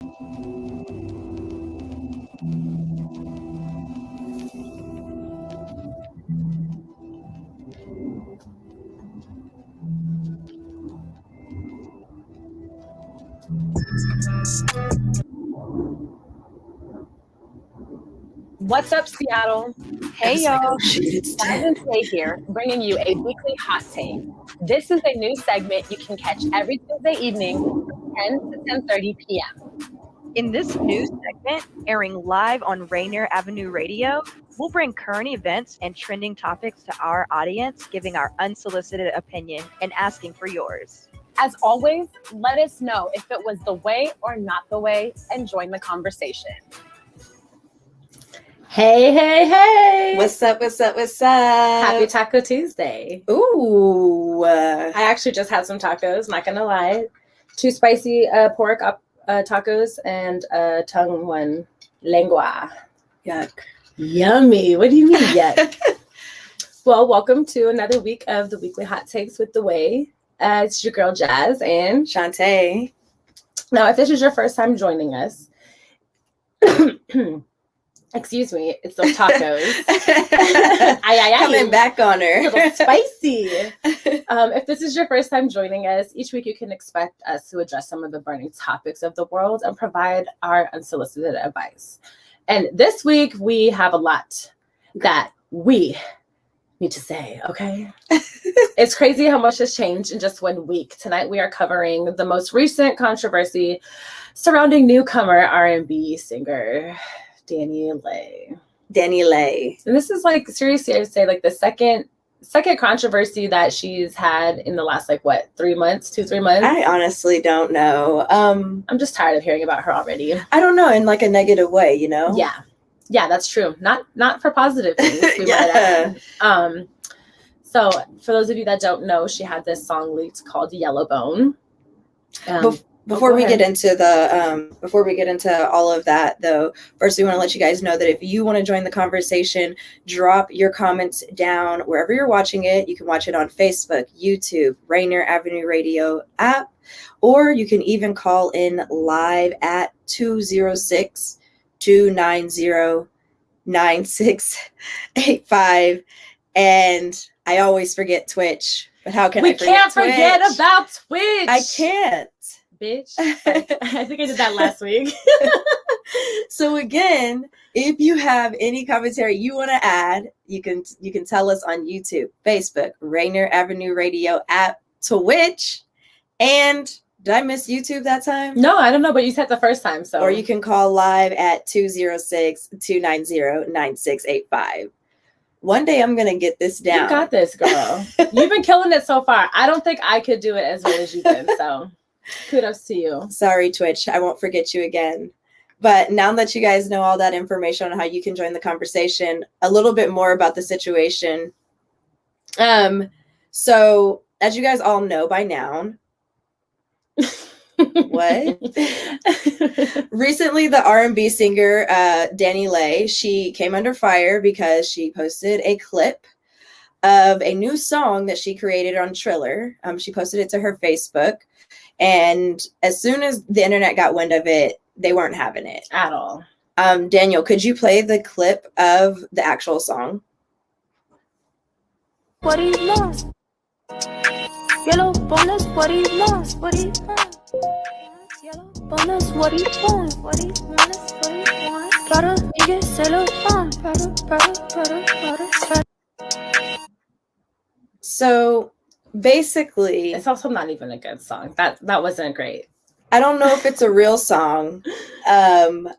What's up, Seattle? Hey, y'all. Jazz and Taé here, bringing you a weekly hot take. This is a new segment you can catch every Tuesday evening from 10 to 10:30 p.m. In this new segment, airing live on Rainier Avenue Radio, we'll bring current events and trending topics to our audience, giving our unsolicited opinion and asking for yours. As always, let us know if it was the way or not the way, and join the conversation. Hey. What's up? Happy Taco Tuesday. Ooh. I actually just had some tacos, not gonna lie. 2 spicy pork tacos and a tongue one, lengua. Yuck. Yummy. What do you mean yuck? Well, welcome to another week of the Weekly Hot Takes with The Way. It's your girl Jazz and Shantae. Now, if this is your first time joining us, excuse me, it's those tacos. Coming back on her. A little spicy. If this is your first time joining us, each week you can expect us to address some of the burning topics of the world and provide our unsolicited advice. And this week we have a lot that we need to say, okay? It's crazy how much has changed in just 1 week. Tonight we are covering the most recent controversy surrounding newcomer R&B singer Danny Lay. And this is like seriously, I would say like the second controversy that she's had in the last 3 months, 2-3 months. I honestly don't know. I'm just tired of hearing about her already. I don't know, in like a negative way, you know? Yeah, that's true. Not for positive things. We Yeah. might add. So for those of you that don't know, she had this song leaked called Yellow Bone. Before we get into all of that, though, first we want to let you guys know that if you want to join the conversation, drop your comments down wherever you're watching it. You can watch it on Facebook, YouTube, Rainier Avenue Radio App, or you can even call in live at 206-290-9685. And I always forget Twitch, but how can I forget Twitch? We can't forget about Twitch. I can't. Bitch. I think I did that last week. So again, if you have any commentary you want to add, you can tell us on YouTube, Facebook, Rainier Avenue Radio App, Twitch, and did I miss YouTube that time? No, I don't know, but you said the first time. So, or you can call live at 206-290-9685. One day I'm gonna get this down. You got this, girl. You've been killing it so far. I don't think I could do it as well as you did. So kudos to you. Sorry, Twitch. I won't forget you again. But now that you guys know all that information on how you can join the conversation, a little bit more about the situation. So as you guys all know by now, what? Recently, the R&B singer Danny Lay, she came under fire because she posted a clip of a new song that she created on Triller. She posted it to her Facebook. And as soon as the internet got wind of it, they weren't having it at all. Daniel, could you play the clip of the actual song? What he lost. Yellow bonus, what he lost. What he lost. Yellow bonus, what he wants. What he wants. What he wants. Para, you se lo dan. Para. So basically, it's also not even a good song. That wasn't great. I don't know if it's a real song. I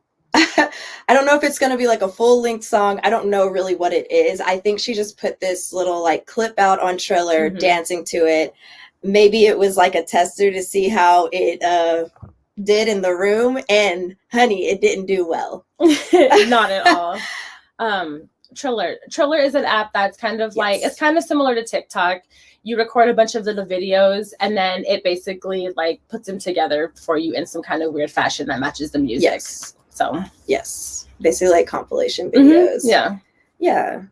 don't know if it's going to be like a full-length song. I don't know really what it is. I think she just put this little like clip out on Triller, dancing to it. Maybe it was like a tester to see how it did in the room. And honey, it didn't do well. Not at all. Triller is an app that's kind of like, it's kind of similar to TikTok. You record a bunch of little videos and then it basically like puts them together for you in some kind of weird fashion that matches the music. Yes. So yes, basically like compilation videos. Yeah.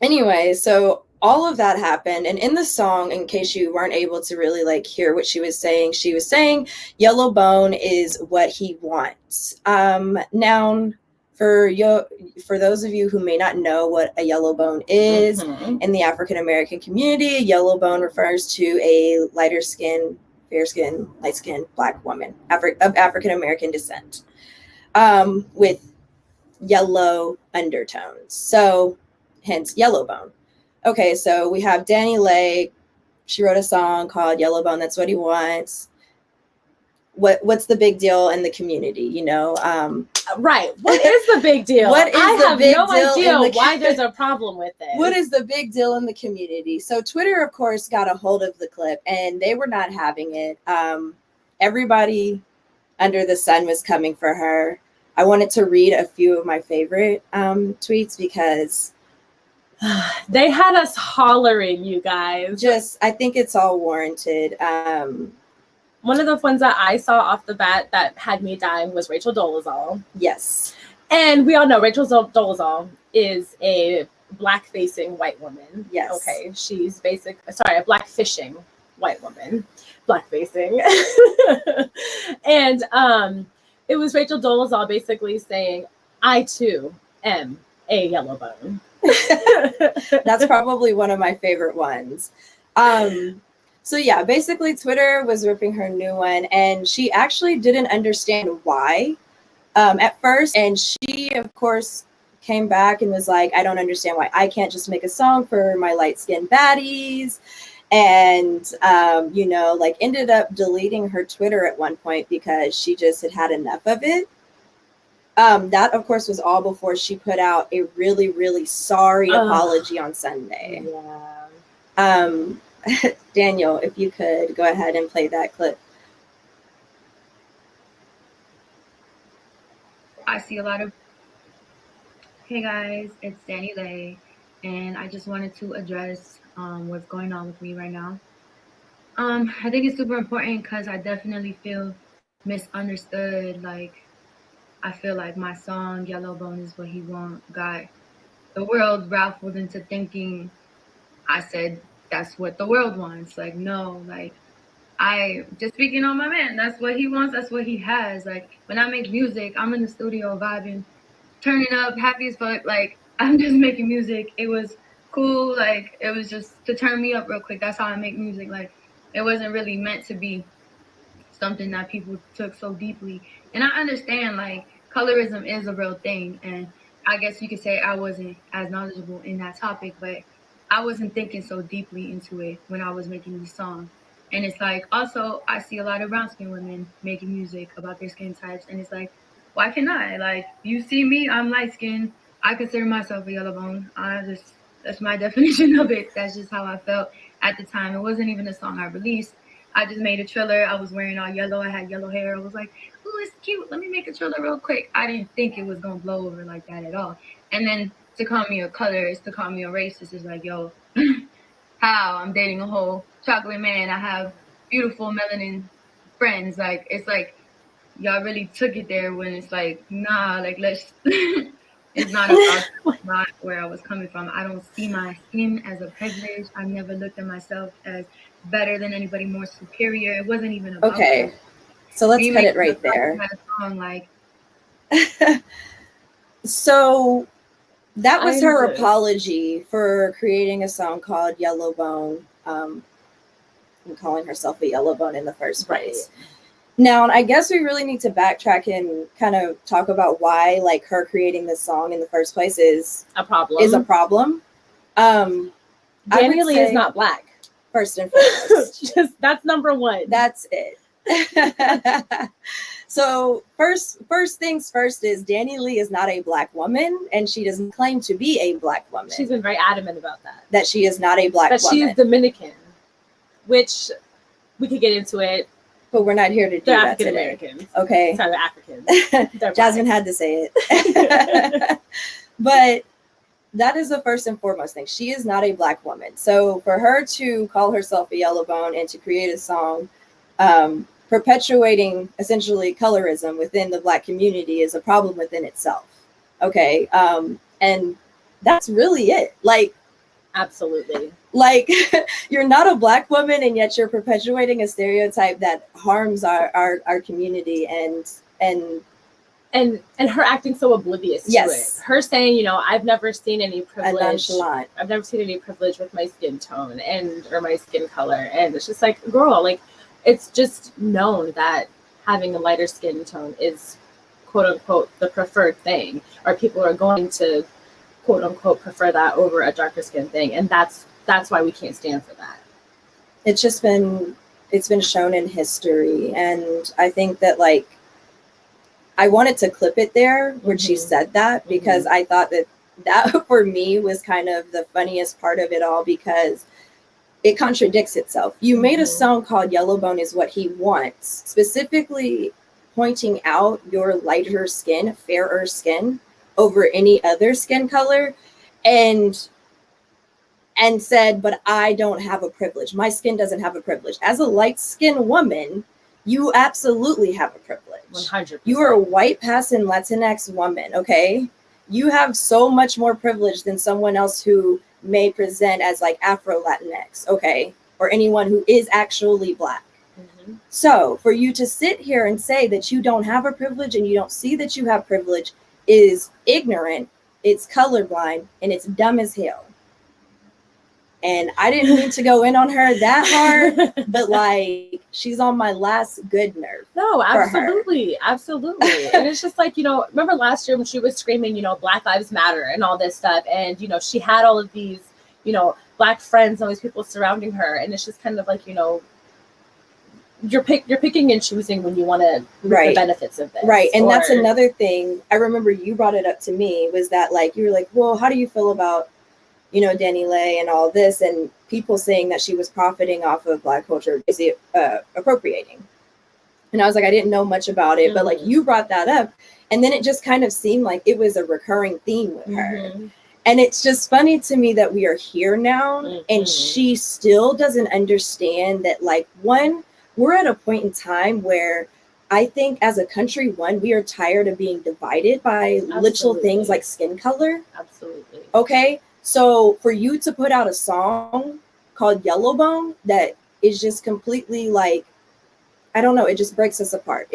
Anyway, so all of that happened. And in the song, in case you weren't able to really like hear what she was saying yellow bone is what he wants. Now, for those of you who may not know what a yellow bone is, in the African American community, a yellow bone refers to a lighter skin, fair skin, light skin Black woman of African American descent, with yellow undertones. So hence yellow bone. Okay, so we have Danny Lay. She wrote a song called Yellow Bone, That's What He Wants. What's the big deal in the community, you know? Right. What is the big deal? I have no idea why there's a problem with it. What is the big deal in the community? So Twitter, of course, got a hold of the clip, and they were not having it. Everybody under the sun was coming for her. I wanted to read a few of my favorite tweets because they had us hollering, you guys. I think it's all warranted. One of the ones that I saw off the bat that had me dying was Rachel Dolezal. Yes. And we all know Rachel Dolezal is a Black-facing white woman. Yes. Okay. She's a Black-fishing white woman. Black-facing. And it was Rachel Dolezal basically saying, I too am a yellow bone. That's probably one of my favorite ones. So yeah, basically Twitter was ripping her new one, and she actually didn't understand why at first. And she, of course, came back and was like, I don't understand why I can't just make a song for my light-skinned baddies. And, ended up deleting her Twitter at one point because she just had enough of it. That, of course, was all before she put out a really, really sorry apology on Sunday. Yeah. Daniel, if you could go ahead and play that clip. I see a lot of, hey guys, it's Danny Lay, and I just wanted to address what's going on with me right now. I think it's super important because I definitely feel misunderstood. Like, I feel like my song, Yellow Bone Is What He Want, got the world raffled into thinking I said, that's what the world wants. Like, no, like, I just speaking on my man. That's what he wants. That's what he has. Like, when I make music, I'm in the studio vibing, turning up, happy as fuck. Like, I'm just making music. It was cool. Like, it was just to turn me up real quick. That's how I make music. Like, it wasn't really meant to be something that people took so deeply. And I understand, like, colorism is a real thing. And I guess you could say I wasn't as knowledgeable in that topic, but I wasn't thinking so deeply into it when I was making these songs. And it's like, also, I see a lot of brown skin women making music about their skin types. And it's like, why can't I? Like, you see me, I'm light skinned. I consider myself a yellow bone. That's my definition of it. That's just how I felt at the time. It wasn't even a song I released. I just made a trailer. I was wearing all yellow. I had yellow hair. I was like, oh, it's cute. Let me make a trailer real quick. I didn't think it was going to blow over like that at all. And then to call me a colorist, to call me a racist is like, yo, how? I'm dating a whole chocolate man. I have beautiful melanin friends. Like, it's like, y'all really took it there when it's like, nah, like, let's, it's not where I was coming from. I don't see my skin as a privilege. I never looked at myself as better than anybody, more superior. It wasn't even about Okay, so let's cut it right there. Song, like, so that was her apology for creating a song called Yellow Bone, and calling herself a yellow bone in the first place. Right. Now, I guess we really need to backtrack and kind of talk about why, like, her creating this song in the first place is a problem. Danny Lee is not Black. First and foremost. That's number one. That's it. So first things first is Danny Lee is not a Black woman, and she doesn't claim to be a Black woman. She's been very adamant about that. That she is not a Black woman. That she is Dominican, which we could get into it. But we're not here to do that today. Americans. Okay. Sorry, they're Africans. Jasmine had to say it. But that is the first and foremost thing. She is not a Black woman. So for her to call herself a yellow bone and to create a song perpetuating essentially colorism within the Black community is a problem within itself. Okay. And that's really it. Like, Absolutely. Like, you're not a Black woman, and yet you're perpetuating a stereotype that harms our community, and her acting so oblivious to yes. it. Her saying, you know, I've never seen any privilege. Nonchalant. I've never seen any privilege with my skin tone or my skin color. And it's just like, girl, like, it's just known that having a lighter skin tone is, quote unquote, the preferred thing, or people are going to, quote unquote, prefer that over a darker skin thing. And that's why we can't stand for that. It's been shown in history. And I think that, like, I wanted to clip it there when she said that, because I thought that for me was kind of the funniest part of it all, because it contradicts itself. You made a song called Yellowbone is What He Wants, specifically pointing out your lighter skin, fairer skin over any other skin color, and said, but I don't have a privilege. My skin doesn't have a privilege. As a light-skinned woman, you absolutely have a privilege. 100%. You are a white passing Latinx woman, okay? You have so much more privilege than someone else who may present as like Afro Latinx, okay? Or anyone who is actually Black. So for you to sit here and say that you don't have a privilege and you don't see that you have privilege is ignorant, it's colorblind, and it's dumb as hell. And I didn't mean to go in on her that hard, but like, she's on my last good nerve. No, absolutely. Absolutely. And it's just like, you know, remember last year when she was screaming, you know, Black Lives Matter and all this stuff. And, you know, she had all of these, you know, Black friends, all these people surrounding her. And it's just kind of like, you know, you're picking and choosing when you want to reap the benefits of this. Right. And that's another thing. I remember you brought it up to me, was that like, you were like, well, how do you feel about, you know, Danny and all this, and people saying that she was profiting off of Black culture, is it appropriating? And I was like, I didn't know much about it, but like, you brought that up, and then it just kind of seemed like it was a recurring theme with her. And it's just funny to me that we are here now, and she still doesn't understand that, like, one, we're at a point in time where I think as a country, we are tired of being divided by little things like skin color. Absolutely. Okay. So for you to put out a song called Yellowbone that is just completely like, I don't know, it just breaks us apart.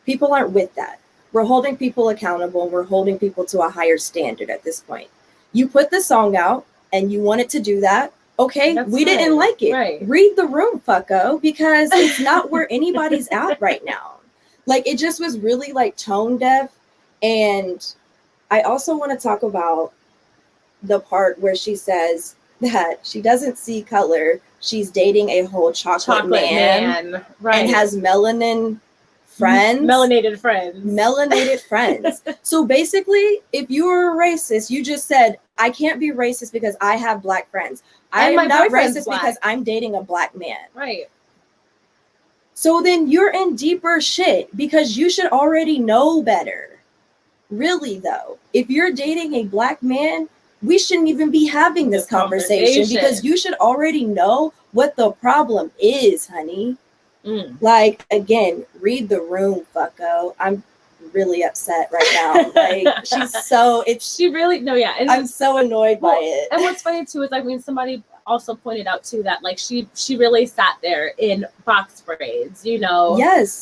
People aren't with that. We're holding people accountable, and we're holding people to a higher standard at this point. You put the song out and you wanted to do that. Okay, we didn't like it. Right. Read the room, fucko, because it's not where anybody's at right now. Like, it just was really like tone deaf. And I also want to talk about the part where she says that she doesn't see color. She's dating a whole chocolate man. Right. And has melanin friends. Melanated friends. So basically, if you were a racist, you just said, I can't be racist because I have Black friends. I am not racist because I'm dating a Black man. Right. So then you're in deeper shit, because you should already know better. Really, though, if you're dating a Black man, we shouldn't even be having this conversation, because you should already know what the problem is, honey. Like, again, read the room, fucko. I'm really upset right now. Like, I'm so annoyed by it. And what's funny too is, I mean, somebody also pointed out too that like she really sat there in box braids, you know,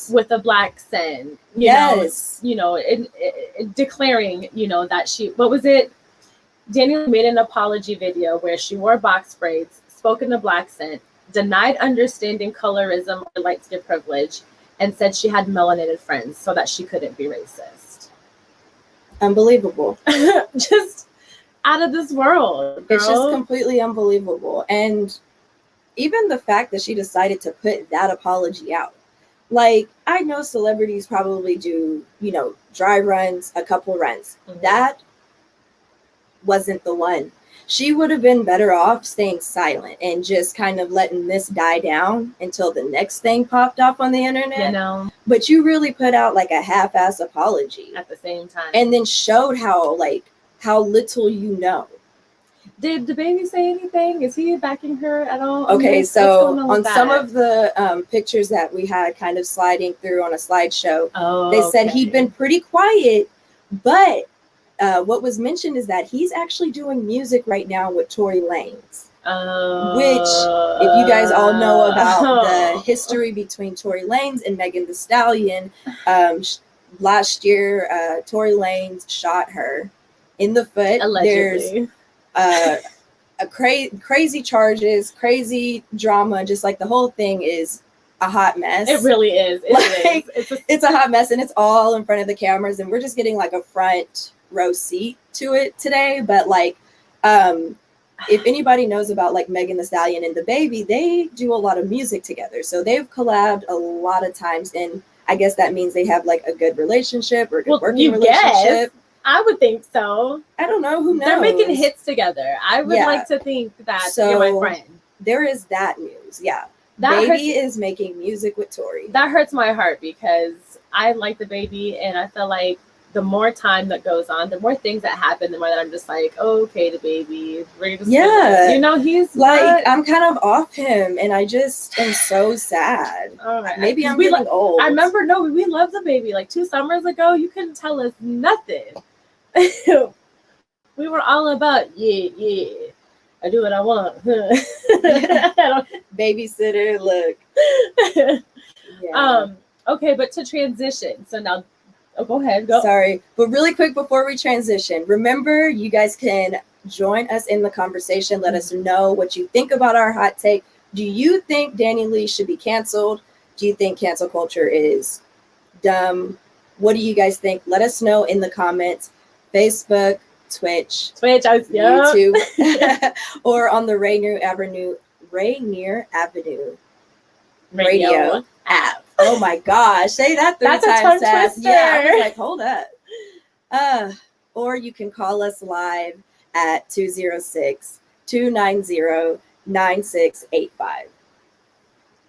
with a Black scent, you know, in declaring, you know, that what was it? Daniel made an apology video where she wore box braids, spoke in a Black scent, denied understanding colorism or light skin privilege, and said she had melanated friends so that she couldn't be racist. Unbelievable. Just out of this world, girl. It's just completely unbelievable. And even the fact that she decided to put that apology out. Like, I know celebrities probably do, you know, dry runs, a couple runs. That wasn't the one. She would have been better off staying silent and just kind of letting this die down until the next thing popped off on the internet. You know, but you really put out like a half-ass apology at the same time, and then showed how little you know. Did the baby say anything? Is he backing her at all? Okay, so on some of the pictures that we had kind of sliding through on a slideshow, they said he'd been pretty quiet, but what was mentioned is that he's actually doing music right now with Tory Lanez. Which, if you guys all know about the history between Tory Lanez and Megan Thee Stallion, last year, Tory Lanez shot her in the foot. Allegedly. There's crazy charges, crazy drama, just like the whole thing is a hot mess. It really is. It's a hot mess, and it's all in front of the cameras, and we're just getting like a front row seat to it today. But like, if anybody knows about like Megan Thee Stallion and DaBaby, they do a lot of music together. So they've collabed a lot of times, and I guess that means they have like a good relationship or a good working relationship. I would think so. I don't know. Who knows? They're making hits together. I would like to think that you're my friend. There is that news. Yeah. That Baby is making music with Tory. That hurts my heart because I like DaBaby, and I feel like the more time that goes on, the more things that happen, the more that I'm just like, okay, DaBaby. Yeah. You know, he's like, I'm kind of off him, and I just am so sad. All right. Maybe I'm getting old. I remember, we loved DaBaby. Like 2 summers ago, you couldn't tell us nothing. We were all about, yeah. I do what I want. Babysitter, look. Yeah. Okay, but to transition. So now, go ahead. Go. Sorry, but really quick before we transition, remember you guys can join us in the conversation. Let us know what you think about our hot take. Do you think Danny Lee should be canceled? Do you think cancel culture is dumb? What do you guys think? Let us know in the comments. Facebook, Twitch, YouTube, or on the Rainier Avenue Radio App. Oh my gosh, say that 3 times fast. Yeah, I was like, hold up. Or you can call us live at 206-290-9685.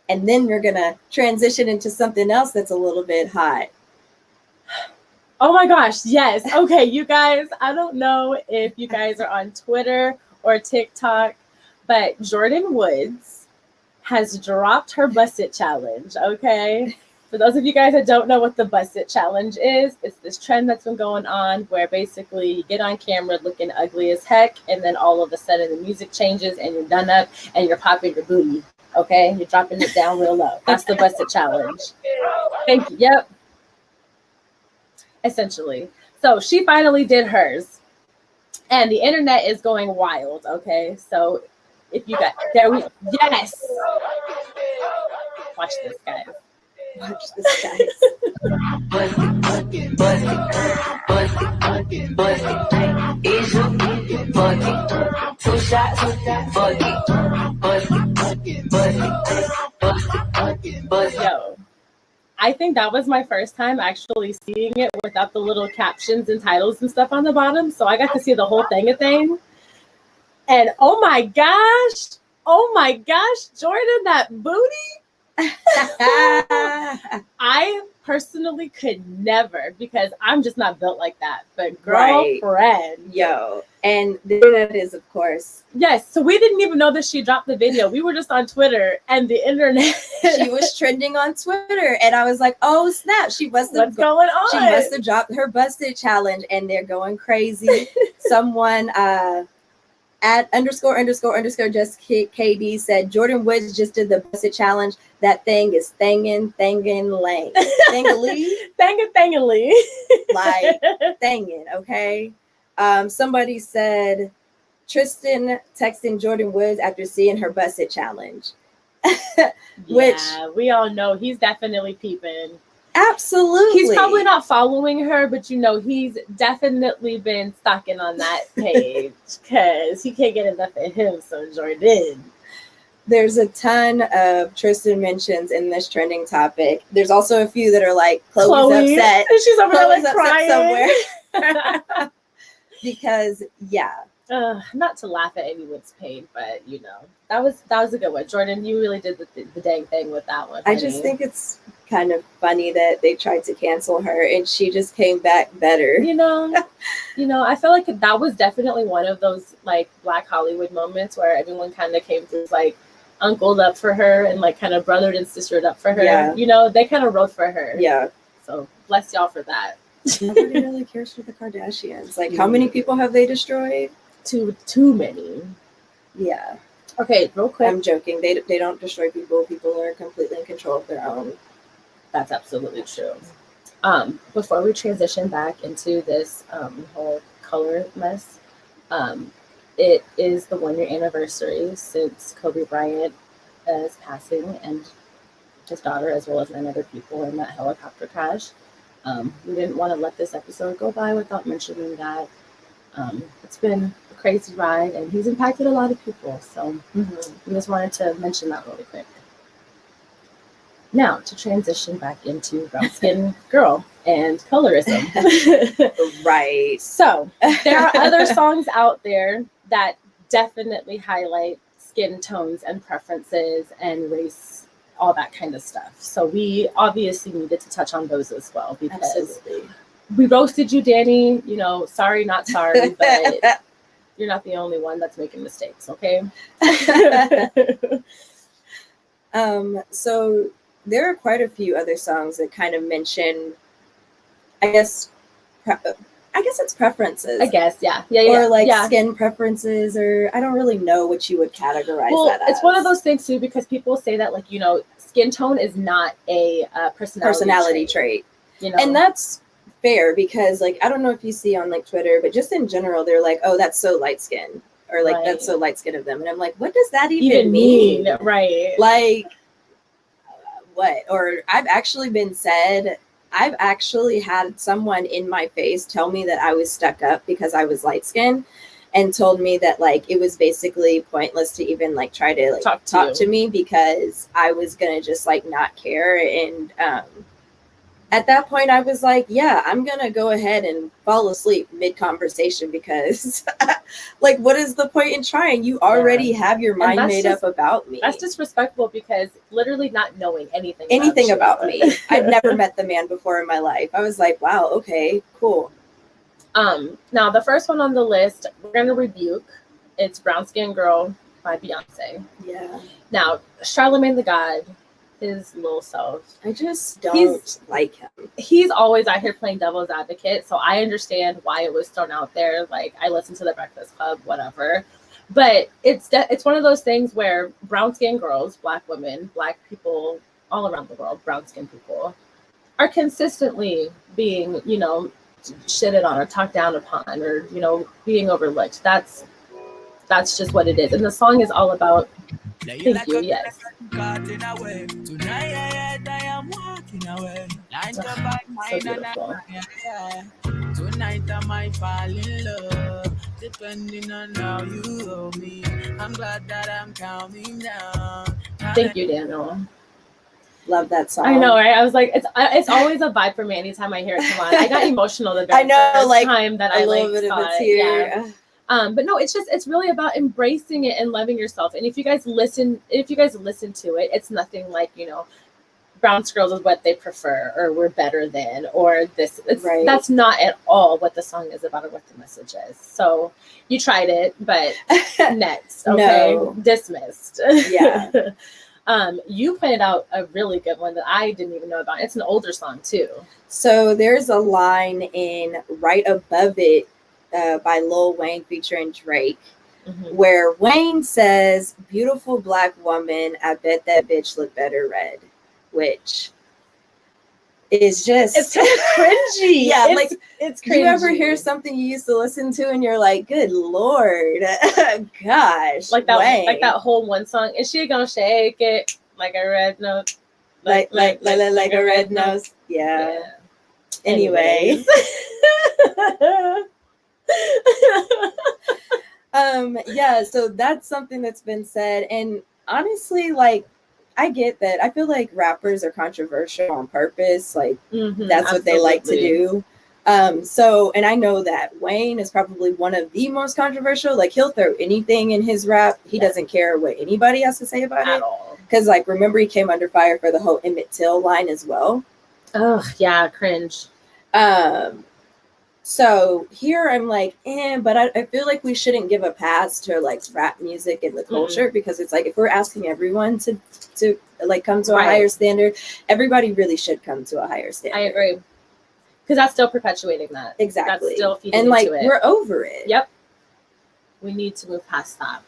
And then we're gonna transition into something else that's a little bit hot. Oh my gosh, yes. Okay, you guys, I don't know if you guys are on Twitter or TikTok, but Jordyn Woods has dropped her Bust It Challenge, okay? For those of you guys that don't know what the Bust It Challenge is, it's this trend that's been going on where basically you get on camera looking ugly as heck, and then all of a sudden the music changes and you're done up and you're popping your booty, okay? You're dropping it down real low. That's the Bust It Challenge. Thank you. Yep. Essentially. So she finally did hers, and the internet is going wild. Okay, so if you got yes, watch this, guys. Yo, I think that was my first time actually seeing it without the little captions and titles and stuff on the bottom. So I got to see the whole thing. And oh my gosh, Jordyn, that booty. I personally could never, because I'm just not built like that. But girlfriend. Right. Yo. And the internet is, of course. Yes. So we didn't even know that she dropped the video. We were just on Twitter and the internet. She was trending on Twitter. And I was like, oh, snap. She must have going on? She must have dropped her Bust It Challenge. And they're going crazy. Someone at _ just KD said, Jordyn Woods just did the Bust It Challenge. That thing is thangin' lane. Thangin'. Like, thangin', okay? Somebody said, Tristan texting Jordyn Woods after seeing her Bust It Challenge. Which, yeah, we all know he's definitely peeping. Absolutely. He's probably not following her, but he's definitely been stalking on that page because he can't get enough of him. So Jordyn. There's a ton of Tristan mentions in this trending topic. There's also a few that are like, Chloe's upset. She's over there like crying somewhere. Because, yeah. Not to laugh at anyone's pain, but that was a good one. Jordyn, you really did the dang thing with that one. I just think it's kind of funny that they tried to cancel her and she just came back better. I feel like that was definitely one of those like Black Hollywood moments where everyone kind of came through like uncled up for her and like kind of brothered and sistered up for her. Yeah. They kind of wrote for her. Yeah. So bless y'all for that. Nobody really cares for the Kardashians. Like, how many people have they destroyed? Too many. Yeah. Okay, real quick. I'm joking. They don't destroy people. People are completely in control of their own. That's absolutely true. Before we transition back into this whole color mess, it is the 1 year anniversary since Kobe Bryant is passing, and his daughter, as well as 9 other people in that helicopter crash. We didn't want to let this episode go by without mentioning that. It's been a crazy ride, and he's impacted a lot of people. So we just wanted to mention that really quick. Now, to transition back into brown skin girl and colorism. Right. So there are other songs out there that definitely highlight skin tones and preferences and race, all that kind of stuff. So we obviously needed to touch on those as well, because Absolutely. we roasted you, Danny. You know, sorry, not sorry, but you're not the only one that's making mistakes, okay? So there are quite a few other songs that kind of mention, I guess it's preferences. I guess, yeah. Or like yeah. skin preferences, or I don't really know what you would categorize that as. It's one of those things too, because people say that, like, you know, skin tone is not a personality trait. You know, and that's fair, because like I don't know if you see on like Twitter, but just in general, they're like, oh, that's so light skin, or like that's so light skin of them, and I'm like, what does that even mean? Right? Like, what? Or I've actually had someone in my face tell me that I was stuck up because I was light skinned, and told me that like it was basically pointless to even like try to like talk to me, because I was gonna just like not care. And at that point I was like, yeah, I'm gonna go ahead and fall asleep mid-conversation, because like, what is the point in trying? You already have your mind made up about me. That's disrespectful, because literally not knowing anything about me. I'd never met the man before in my life. I was like, wow, okay, cool. Now the first one on the list, we're gonna rebuke. It's Brown Skin Girl by Beyonce. Yeah. Now, Charlemagne the God, his little self, I just don't like him. He's always out here playing devil's advocate, so I understand why it was thrown out there. Like, I listen to The Breakfast Club, whatever. But it's one of those things where brown skin girls, Black women, Black people all around the world, brown skin people, are consistently being, you know, shitted on or talked down upon, or, you know, being overlooked. That's just what it is. And the song is all about, thank you, yes. So beautiful. Tonight I might fall in love, depending on how you hold me. I'm glad that I'm counting down. Thank you, Daniel. Love that song. I know, right? I was like, it's always a vibe for me anytime I hear it come on. I got emotional the very first time that I like saw it. Yeah. But no, it's really about embracing it and loving yourself. And if you guys listen to it, it's nothing like, you know, brown girls is what they prefer, or we're better than, or this. That's not at all what the song is about, or what the message is. So you tried it, but next, okay, No. Dismissed. Yeah. You pointed out a really good one that I didn't even know about. It's an older song too. So there's a line in Right Above It by Lil Wayne featuring Drake, where Wayne says, "Beautiful Black woman, I bet that bitch look better red," which is just, it's kind of cringy. Yeah, it's cringy. Do you ever hear something you used to listen to and you're like, good Lord, gosh, like that, Wayne. like that whole one song. Is she gonna shake it like a red nose? Like a red nose. Yeah. Anyways. Yeah, so that's something that's been said, and honestly, like, I get that. I feel like rappers are controversial on purpose. Like, that's what they like to do. So, and I know that Wayne is probably one of the most controversial. Like, he'll throw anything in his rap. He doesn't care what anybody has to say about it. At all. Because, like, remember, he came under fire for the whole Emmett Till line as well. Oh, yeah, cringe. So here I'm like, but I feel like we shouldn't give a pass to like rap music and the culture, because it's like, if we're asking everyone to like come to a higher standard, everybody really should come to a higher standard. I agree. Because that's still perpetuating that. Exactly. That's still feeding and into like it. we're over it. Yep. We need to move past that.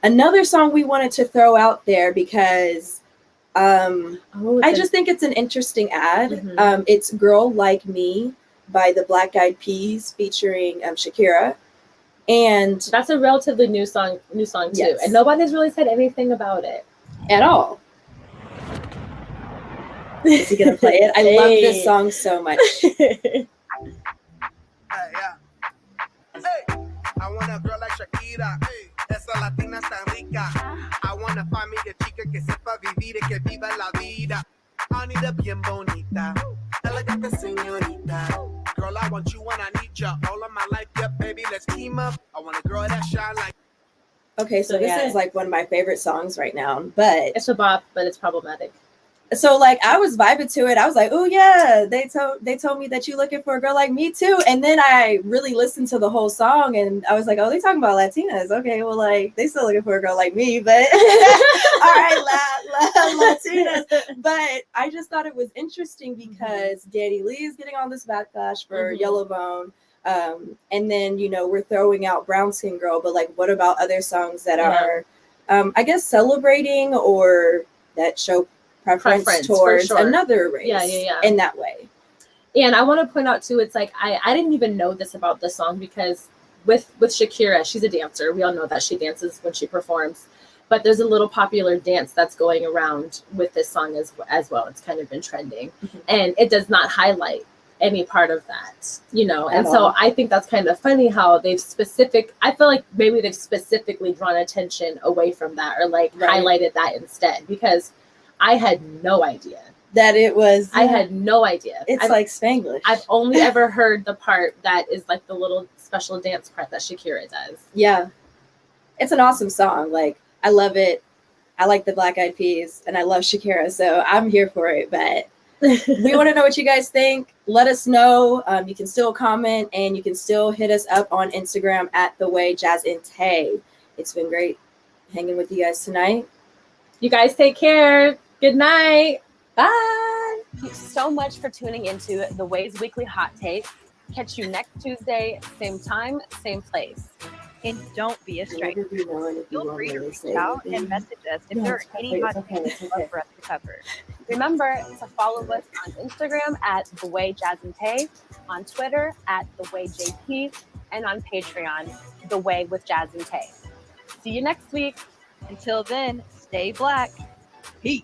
Another song we wanted to throw out there because I just think it's an interesting ad. Mhm. It's Girl Like Me by the Black Eyed Peas featuring Shakira. And that's a relatively new song too. Yes. And nobody's really said anything about it. At all. Is he gonna play it? I love this song so much. Hey, I want a girl like Shakira. Esa latina tan rica. I want to find me a chica que sepa vivir y que viva la vida. I need a bien bonita, elegante señorita. Girl, I want you when I need you. All of my life, yep, baby, let's team up. I want a girl that shine like. Okay, so this is like one of my favorite songs right now, but it's a bop, but it's problematic. So like I was vibing to it. I was like, oh yeah, they told me that you looking for a girl like me too. And then I really listened to the whole song and I was like, oh, they talking about Latinas. Okay, well like they still looking for a girl like me, but all right, Latinas. But I just thought it was interesting because Danny Lee is getting all this backlash for Yellowbone. And then, you know, we're throwing out Brown Skin Girl, but like what about other songs that are I guess celebrating or that show preference towards another race in that way. And I want to point out too, it's like I didn't even know this about this song because with Shakira, she's a dancer. We all know that she dances when she performs, but there's a little popular dance that's going around with this song as well. It's kind of been trending, and it does not highlight any part of that, you know. And so I think that's kind of funny how I feel like maybe they've specifically drawn attention away from that or like highlighted that instead, because I had no idea that it was. I had no idea. It's like Spanglish. I've only ever heard the part that is like the little special dance part that Shakira does. Yeah, it's an awesome song. Like I love it. I like the Black Eyed Peas, and I love Shakira, so I'm here for it. But we want to know what you guys think. Let us know. You can still comment, and you can still hit us up on Instagram at The Way Jazz and Taé. It's been great hanging with you guys tonight. You guys take care. Good night. Bye. Thank you so much for tuning into The Way's Weekly Hot Take. Catch you next Tuesday, same time, same place. And don't be a stranger. Feel free to reach out and message us if there are any hot takes you'd love for us to cover. Remember to follow us on Instagram at The Way Jazz and Taé, on Twitter at The Way JP, and on Patreon, The Way with Jazz and Taé. See you next week. Until then, stay black. Peace.